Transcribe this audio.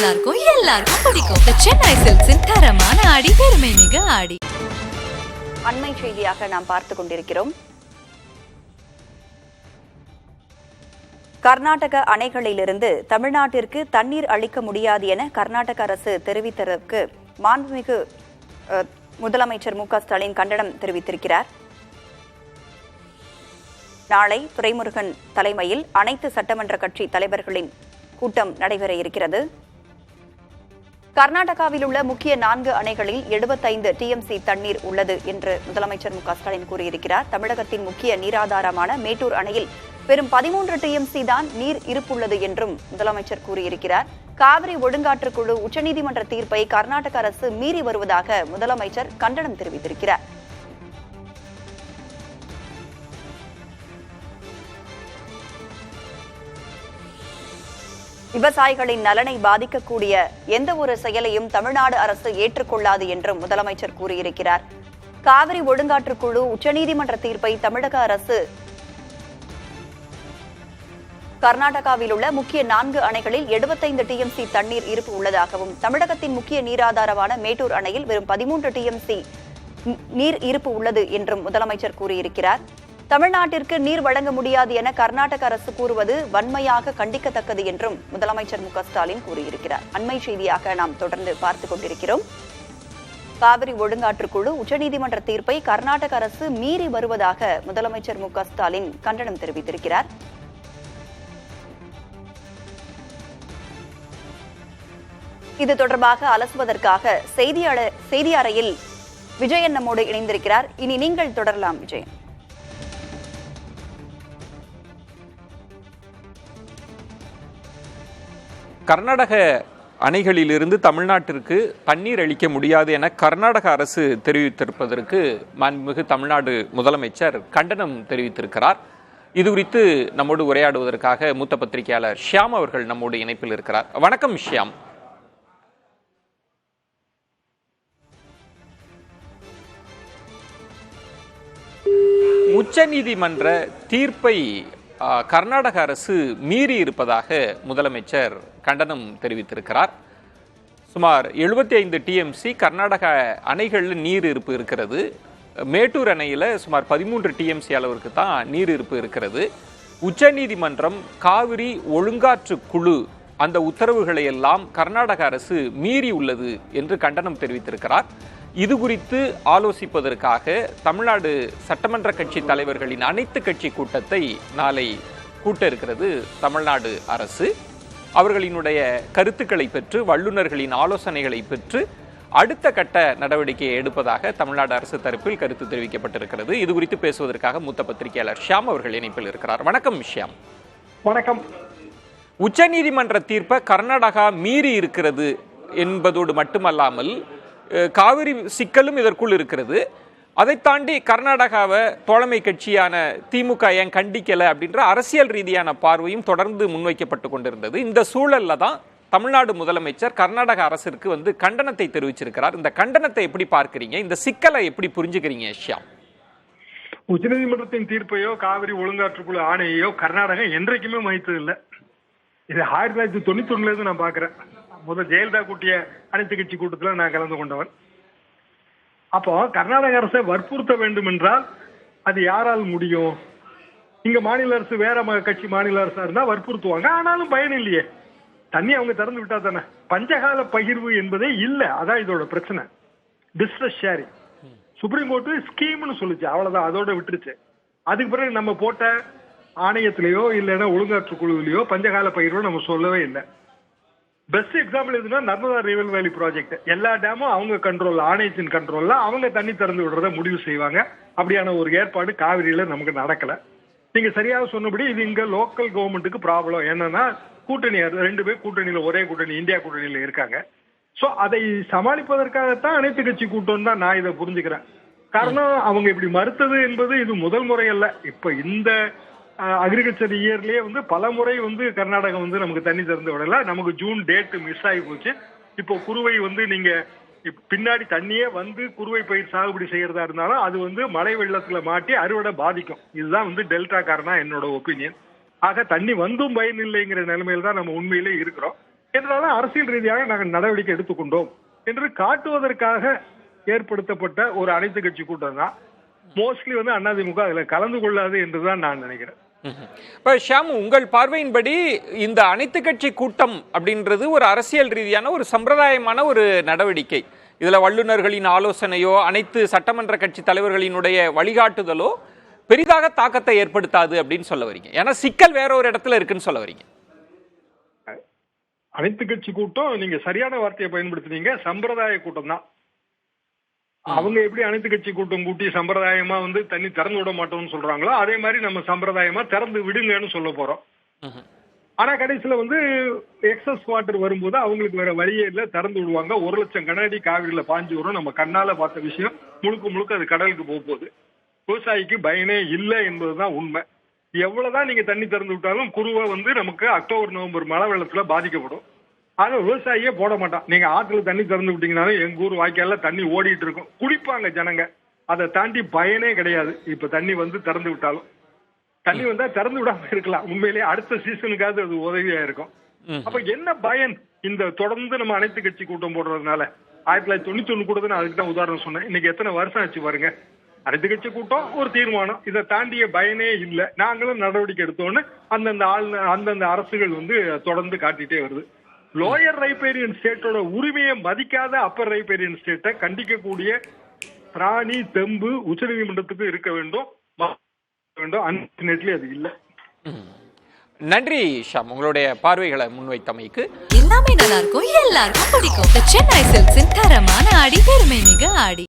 எல்லாருக்கும் பிடிக்கும். சென்னை சில்க்ஸின் தரமான ஆடி, பெருமை மிக ஆடி. அண்மை செய்தியாக நாம் பார்த்துக் கொண்டிருக்கிறோம். கர்நாடக அணைகளிலிருந்து தமிழ்நாட்டிற்கு தண்ணீர் அளிக்க முடியாது என கர்நாடக அரசு தெரிவித்ததற்கு மாண்புமிகு முதலமைச்சர் மு க ஸ்டாலின் கண்டனம் தெரிவித்திருக்கிறார். நாளை துரைமுருகன் தலைமையில் அனைத்து சட்டமன்ற கட்சி தலைவர்களின் கூட்டம் நடைபெற இருக்கிறது. கர்நாடகாவில் உள்ள முக்கிய 4 அணைகளில் 75 டிஎம்சி தண்ணீர் உள்ளது என்று முதலமைச்சர் மு க ஸ்டாலின் கூறியிருக்கிறார். தமிழகத்தின் முக்கிய நீராதாரமான மேட்டூர் அணையில் வெறும் 13 டிஎம்சி தான் நீர் இருப்புள்ளது என்றும் முதலமைச்சர் கூறியிருக்கிறார். காவிரி ஒழுங்காற்றுக்குழு உச்சநீதிமன்ற தீர்ப்பை கர்நாடக அரசு மீறி வருவதாக முதலமைச்சர் கண்டனம் தெரிவித்திருக்கிறார். விவசாயிகளின் நலனை பாதிக்கக்கூடிய எந்த ஒரு செயலையும் தமிழ்நாடு அரசு ஏற்றுக்கொள்ளாது என்றும் முதலமைச்சர் கூறியிருக்கிறார். காவிரி ஒழுங்காற்றுக்குழு உச்சநீதிமன்ற தீர்ப்பை தமிழக அரசு கர்நாடகாவில் உள்ள முக்கிய 4 அணைகளில் 75 டிஎம்சி தண்ணீர் இருப்பு உள்ளதாகவும் தமிழகத்தின் முக்கிய நீராதாரமான மேட்டூர் அணையில் வெறும் 13 டிஎம்சி நீர் இருப்பு உள்ளது என்றும் முதலமைச்சர் கூறியிருக்கிறார். தமிழ்நாட்டிற்கு நீர் வழங்க முடியாது என கர்நாடக அரசு கூறுவது வன்மையாக கண்டிக்கத்தக்கது என்றும் முதலமைச்சர் மு க ஸ்டாலின் கூறியிருக்கிறார். அண்மை செய்தியாக நாம் தொடர்ந்து பார்த்துக் கொண்டிருக்கிறோம். காவிரி ஒழுங்காற்றுக்குழு உச்சநீதிமன்ற தீர்ப்பை கர்நாடக அரசு மீறி வருவதாக முதலமைச்சர் மு க ஸ்டாலின் கண்டனம் தெரிவித்திருக்கிறார். இது தொடர்பாக அலசுவதற்காக செய்தி அறையில் விஜயன் நம்மோடு இணைந்திருக்கிறார். இனி நீங்கள் தொடரலாம் விஜயன். கர்நாடக அணைகளிலிருந்து தமிழ்நாட்டிற்கு தண்ணீர் அளிக்க முடியாது என கர்நாடக அரசு தெரிவித்திருப்பதற்கு மாண்புமிகு தமிழ்நாடு முதலமைச்சர் கண்டனம் தெரிவித்திருக்கிறார். இது குறித்து நம்மோடு உரையாடுவதற்காக மூத்த பத்திரிகையாளர் ஷியாம் அவர்கள் நம்மோடு இணைப்பில் இருக்கிறார். வணக்கம் ஷியாம். உச்சநீதிமன்ற தீர்ப்பை கர்நாடக அரசு மீறி இருப்பதாக முதலமைச்சர் கண்டனம் தெரிவித்திருக்கிறார். சுமார் 75 டிஎம்சி கர்நாடக அணைகளில் நீர் இருப்பு இருக்கிறது. மேட்டூர் அணையில் சுமார் 13 டிஎம்சி அளவிற்கு தான் நீர் இருப்பு இருக்கிறது. உச்சநீதிமன்றம் காவிரி ஒழுங்காற்று குழு அந்த உத்தரவுகளை எல்லாம் கர்நாடக அரசு மீறி உள்ளது என்று கண்டனம் தெரிவித்திருக்கிறார். இது குறித்து ஆலோசிப்பதற்காக தமிழ்நாடு சட்டமன்ற கட்சி தலைவர்களின் அனைத்து கட்சி கூட்டத்தை நாளை கூட்ட இருக்கிறது தமிழ்நாடு அரசு. அவர்களினுடைய கருத்துக்களை பெற்று வல்லுநர்களின் ஆலோசனைகளை பெற்று அடுத்த கட்ட நடவடிக்கையை எடுப்பதாக தமிழ்நாடு அரசு தரப்பில் கருத்து தெரிவிக்கப்பட்டிருக்கிறது. இது குறித்து பேசுவதற்காக மூத்த பத்திரிகையாளர் ஷியாம் அவர்கள் இணைப்பில் இருக்கிறார். வணக்கம் ஷியாம். வணக்கம். உச்சநீதிமன்ற தீர்ப்பை கர்நாடகா மீறி இருக்கிறது என்பதோடு மட்டுமல்லாமல் காவிரி சிக்கலும் இதற்குள் இருக்கிறது. அதை தாண்டி கர்நாடகாவை தோழமை கட்சியான திமுக ஏன் கண்டிக்கல அப்படின்ற அரசியல் ரீதியான பார்வையும் தொடர்ந்து முன்வைக்கப்பட்டு கொண்டிருந்தது. இந்த சூழல்ல தான் தமிழ்நாடு முதலமைச்சர் கர்நாடக அரசிற்கு கண்டனத்தை தெரிவிச்சிருக்கிறார். இந்த கண்டனத்தை எப்படி பார்க்கிறீங்க? இந்த சிக்கலை எப்படி புரிஞ்சுக்கிறீங்க ஷியாம்? உச்சநீதிமன்றத்தின் தீர்ப்பையோ காவிரி ஒழுங்காற்றுக்குழு ஆணையோ கர்நாடகா என்றைக்குமே மதித்ததில்லை. இது 1991 நான் பாக்குறேன். முதல் ஜெயலலிதா கூட்டிய அனைத்து கட்சி கூட்டத்தில் நான் கலந்து கொண்டவன். அப்போ கர்நாடக அரசை வற்புறுத்த வேண்டும் என்றால் அது யாரால் முடியும்? இங்க மாநில அரசு வேற கட்சி மாநில அரசா இருந்தா வற்புறுத்துவாங்க. ஆனாலும் பயன் இல்லையே, தண்ணி அவங்க திறந்து விட்டா தானே. பஞ்சகால பகிர்வு என்பதே இல்லை. அதான் இதோட பிரச்சனை. டிஸ்ட்ரஸ் ஷேரிங் சுப்ரீம் கோர்ட்டு ஸ்கீம்னு சொல்லுச்சு, அவ்வளவுதான், அதோட விட்டுருச்சு. அதுக்கு பிறகு நம்ம போட்ட ஆணையத்திலேயோ இல்லைன்னா ஒழுங்காற்று குழுவிலையோ பஞ்சகால பகிர்வு நம்ம சொல்லவே இல்லை. பெஸ்ட் எக்ஸாம்பிள் எதுனா நர்மதா ரிவர் வேலி ப்ராஜெக்ட். எல்லா டேமும் அவங்க கண்ட்ரோல், ஆணையத்தின் கண்ட்ரோல்ல அவங்க தண்ணி திறந்து விடுறத முடிவு செய்வாங்க. அப்படியான ஒரு ஏற்பாடு காவிரியில நமக்கு நடக்கல. நீங்க சரியாக சொன்னபடி இது இங்க லோக்கல் கவர்மெண்ட்டுக்கு ப்ராப்ளம். என்னன்னா கூட்டணி 2 பேர் கூட்டணியில, ஒரே கூட்டணி இந்தியா கூட்டணியில இருக்காங்க. சோ அதை சமாளிப்பதற்காகத்தான் அனைத்து கட்சி கூட்டம் தான் நான் இதை புரிஞ்சுக்கிறேன். காரணம் அவங்க இப்படி மறுத்தது என்பது இது முதல் முறை அல்ல. இப்ப இந்த அக்ரிகல்ச்சர் இயர்லயே பல முறை கர்நாடகம் நமக்கு தண்ணி திறந்து விடல. நமக்கு ஜூன் டேட் மிஸ் ஆகி போச்சு. இப்போ குறுவை நீங்க பின்னாடி தண்ணியே குறுவை பயிர் சாகுபடி செய்யறதா இருந்தாலும் அது மழை வெள்ளத்துல மாட்டி அறுவடை பாதிக்கும். இதுதான் டெல்டா காரணம் என்னோட ஒப்பீனியன். ஆக தண்ணி வந்தும் பயன் இல்லைங்கிற நிலைமையில தான் நம்ம உண்மையிலே இருக்கிறோம். என்றாலும் அரசியல் ரீதியாக நாங்கள் நடவடிக்கை எடுத்துக்கொண்டோம் என்று காட்டுவதற்காக ஏற்படுத்தப்பட்ட ஒரு அனைத்து கட்சி கூட்டம் தான். மோஸ்ட்லி வந்து அதிமுக அதுல கலந்து கொள்ளாது என்றுதான் நான் நினைக்கிறேன். இப்ப ஷியாம், உங்கள் பார்வையின்படி இந்த அனைத்து கட்சி கூட்டம் அப்படின்றது ஒரு அரசியல் ரீதியான ஒரு சம்பிரதாயமான ஒரு நடவடிக்கை. இதுல வல்லுநர்களின் ஆலோசனையோ அனைத்து சட்டமன்ற கட்சி தலைவர்களினுடைய வழிகாட்டுதலோ பெரிதாக தாக்கத்தை ஏற்படுத்தாது அப்படின்னு சொல்ல வரீங்க. ஏன்னா சிக்கல் வேற ஒரு இடத்துல இருக்குன்னு சொல்ல வரீங்க. அனைத்து கட்சி கூட்டம் நீங்க சரியான வார்த்தையை பயன்படுத்தினீங்க. சம்பிரதாய கூட்டம் தான். அவங்க எப்படி அனைத்து கட்சி கூட்டம் கூட்டி சம்பிரதாயமா வந்து தண்ணி திறந்து விட மாட்டோம்னு சொல்றாங்களோ அதே மாதிரி நம்ம சம்பிரதாயமா திறந்து விடுங்கன்னு சொல்ல போறோம். ஆனா கடைசியில வந்து எக்ஸஸ் வாட்டர் வரும்போது அவங்களுக்கு வேற வழியே இல்ல, திறந்து விடுவாங்க. 1 லட்சம் கனஅடி காவிரியில பாஞ்சு வரும். நம்ம கண்ணால பார்த்த விஷயம். முழுக்க அது கடலுக்கு போகுது. விவசாயிக்கு பயனே இல்லை என்பதுதான் உண்மை. எவ்வளவுதான் நீங்க தண்ணி திறந்து விட்டாலும் குருவை வந்து நமக்கு அக்டோபர் நவம்பர் மழை வெள்ளத்துல பாதிக்கப்படும். ஆனா விவசாயியே போட மாட்டான். நீங்க ஆத்துல தண்ணி திறந்து விட்டீங்கன்னாலும் எங்க ஊர் வாய்க்கால தண்ணி ஓடிட்டு இருக்கும். குடிப்பாங்க ஜனங்க. அதை தாண்டி பயனே கிடையாது. இப்ப தண்ணி வந்து திறந்து விட்டாலும் தண்ணி வந்தா திறந்து விடாம இருக்கலாம். உண்மையிலேயே அடுத்த சீசனுக்காவது அது உதவியா இருக்கும். அப்ப என்ன பயன் இந்த தொடர்ந்து நம்ம அனைத்து கட்சி கூட்டம் போடுறதுனால? 1991 கூட நான் அதுக்கு தான் உதாரணம் சொன்னேன். இன்னைக்கு எத்தனை வருஷம் ஆச்சு பாருங்க. அனைத்து கட்சி கூட்டம் ஒரு தீர்மானம். இதை தாண்டிய பயனே இல்லை. நாங்களும் நடவடிக்கை எடுத்தோன்னு அந்தந்த அரசுகள் வந்து தொடர்ந்து காட்டிட்டே வருது. லோயர் ரைபேரியன் ஸ்டேட்டோட உரிமையை மதிக்காத அப்பர் ரைபேரியன் ஸ்டேட்டை கண்டிக்கக்கூடிய பிராணி தெம்பு உச்சநீதிமன்றத்துக்கு இருக்க வேண்டும். அன்ஃபார்ச்சுனேட்லி அது இல்லை. நன்றி ஷாம், உங்களுடைய பார்வைகளை முன்வைத்தமைக்கு. எல்லாமே நல்லா இருக்கும், எல்லாருக்கும் பிடிக்கும். சென்னை சில்க்ஸின் தரமான ஆடி பெருமை மிக ஆடி.